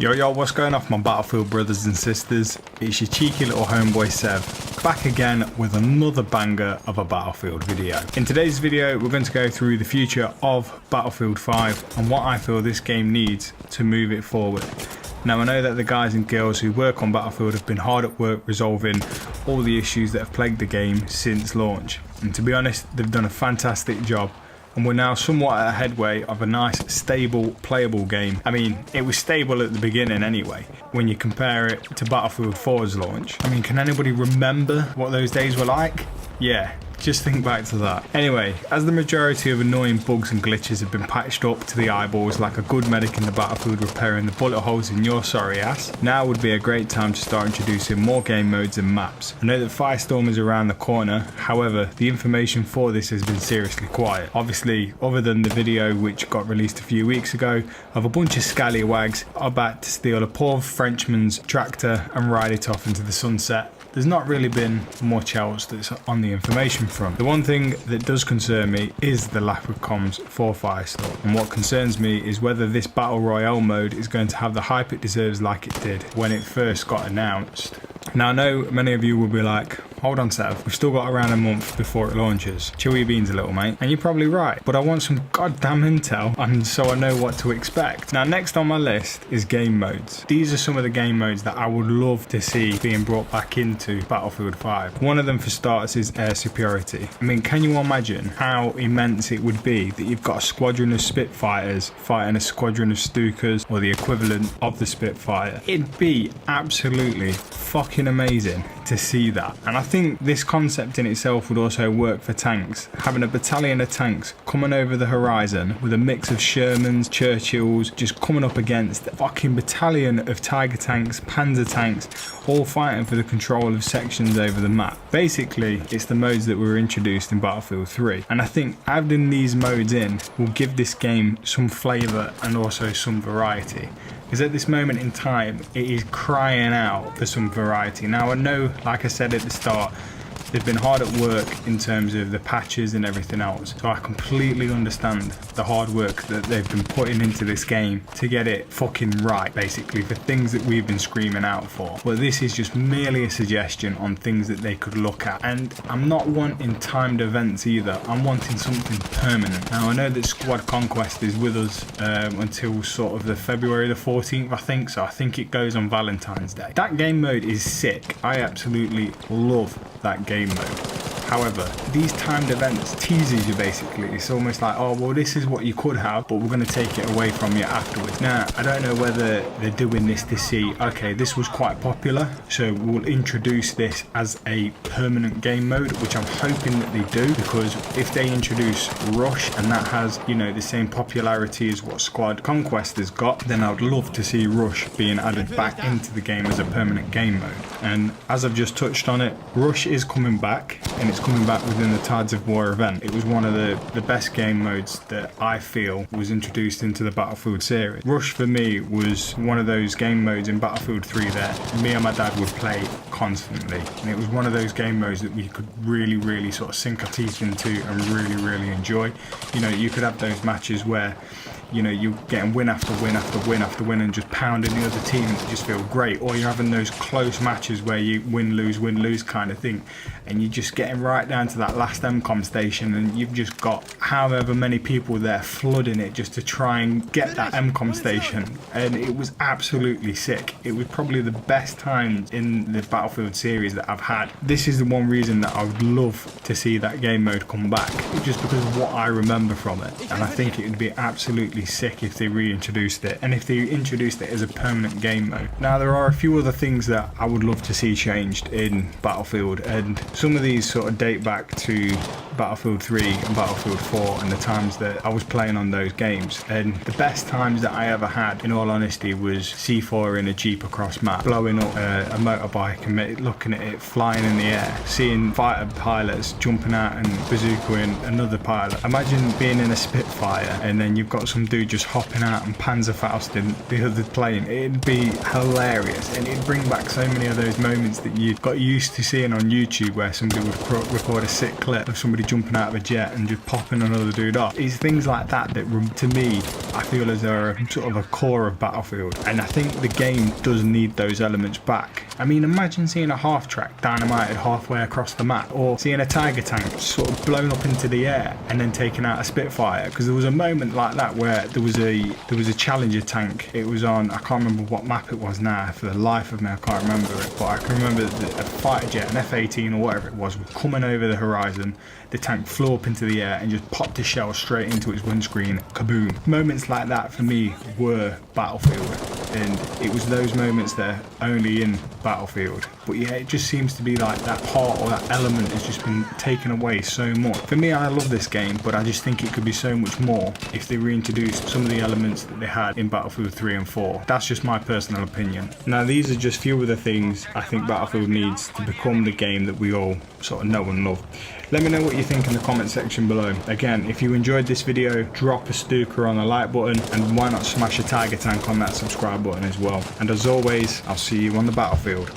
Yo, what's going off, my Battlefield brothers and sisters? It's your cheeky little homeboy Sev, back again with another banger of a Battlefield video. In today's video, we're going to go through the future of Battlefield 5 and what I feel this game needs to move it forward. Now, I know that the guys and girls who work on Battlefield have been hard at work resolving all the issues that have plagued the game since launch. And to be honest, they've done a fantastic job. And we're now somewhat at a headway of a nice, stable, playable game. I mean, it was stable at the beginning anyway, when you compare it to Battlefield 4's launch. I mean, can anybody remember what those days were like? Yeah, just think back to that. Anyway, as the majority of annoying bugs and glitches have been patched up to the eyeballs like a good medic in the Battlefield repairing the bullet holes in your sorry ass, now would be a great time to start introducing more game modes and maps. I know that Firestorm is around the corner, however, the information for this has been seriously quiet. Obviously, other than the video which got released a few weeks ago of a bunch of scallywags about to steal a poor Frenchman's tractor and ride it off into the sunset, there's not really been much else that's on the information front. The one thing that does concern me is the lack of comms for Firestorm, and what concerns me is whether this Battle Royale mode is going to have the hype it deserves like it did when it first got announced. Now, I know many of you will be like, hold on Sev, we've still got around a month before it launches. Chill your beans a little, mate. And you're probably right, but I want some goddamn intel and so I know what to expect. Now, next on my list is game modes. These are some of the game modes that I would love to see being brought back into Battlefield 5. One of them for starters is air superiority. I mean, can you imagine how immense it would be that you've got a squadron of Spitfires fighting a squadron of Stukas or the equivalent of the Spitfire? It'd be absolutely fucking amazing to see that. And I think this concept in itself would also work for tanks. Having a battalion of tanks coming over the horizon with a mix of Shermans, Churchills, just coming up against a fucking battalion of Tiger tanks, Panzer tanks, all fighting for the control of sections over the map. Basically, it's the modes that were introduced in Battlefield 3. And I think adding these modes in will give this game some flavour and also some variety. Because at this moment in time, it is crying out for some variety. Now, I know, like I said at the start, they've been hard at work in terms of the patches and everything else. So I completely understand the hard work that they've been putting into this game to get it fucking right, basically, for things that we've been screaming out for. But this is just merely a suggestion on things that they could look at. And I'm not wanting timed events either. I'm wanting something permanent. Now, I know that Squad Conquest is with us until sort of the February the 14th, I think. So I think it goes on Valentine's Day. That game mode is sick. I absolutely love that game mode. However, these timed events teases you basically. It's almost like, oh, well, this is what you could have, but we're going to take it away from you afterwards. Now, I don't know whether they're doing this to see, okay, this was quite popular, so we'll introduce this as a permanent game mode, which I'm hoping that they do, because if they introduce Rush and that has, you know, the same popularity as what Squad Conquest has got, then I would love to see Rush being added back into the game as a permanent game mode. And as I've just touched on it, Rush is coming back, and it's coming back within the Tides of War event. It was one of the best game modes that I feel was introduced into the Battlefield series. Rush for me was one of those game modes in Battlefield 3 that me and my dad would play constantly, and it was one of those game modes that we could really sort of sink our teeth into and really enjoy. You know, you could have those matches where, you know, you're getting win after win after win after win and just pounding the other team to just feel great, or you're having those close matches where you win lose kind of thing, and you're just getting right down to that last MCOM station and you've just got however many people there flooding it just to try and get that MCOM station, and it was absolutely sick. It was probably the best times in the Battlefield series that I've had. This is the one reason that I would love to see that game mode come back, just because of what I remember from it, and I think it would be absolutely sick if they reintroduced it, and if they introduced it as a permanent game mode. Now, there are a few other things that I would love to see changed in Battlefield, and some of these sort of date back to Battlefield 3 and Battlefield 4 and the times that I was playing on those games. And the best times that I ever had, in all honesty, was C4 in a Jeep across map, blowing up a motorbike and looking at it flying in the air, seeing fighter pilots jumping out and bazookaing another pilot. Imagine being in a Spitfire and then you've got some dude just hopping out and panzerfausting the other plane. It'd be hilarious, and it'd bring back so many of those moments that you got used to seeing on YouTube, where somebody would record a sick clip of somebody jumping out of a jet and just popping another dude off. It's things like that that, to me, I feel as though are sort of a core of Battlefield, and I think the game does need those elements back. I mean, imagine seeing a half-track dynamited halfway across the map, or seeing a Tiger tank sort of blown up into the air and then taking out a Spitfire, because there was a moment like that where there was a Challenger tank. It was on, I can't remember what map it was now, for the life of me I can't remember it, but I can remember that a fighter jet, an F-18 or whatever it was coming over the horizon. The tank flew up into the air and just popped a shell straight into its windscreen. Kaboom. Moments like that for me were Battlefield, and it was those moments that are only in Battlefield. But yeah, it just seems to be like that part or that element has just been taken away so much. For me, I love this game, but I just think it could be so much more if they reintroduced some of the elements that they had in Battlefield 3 and 4. That's just my personal opinion. Now, these are just few of the things I think Battlefield needs to become the game that we all sort of know and love. Let me know what you think in the comment section below. Again, if you enjoyed this video, drop a stooker on the like button, and why not smash a Tiger tank on that subscribe button as well. And as always, I'll see you on the battlefield.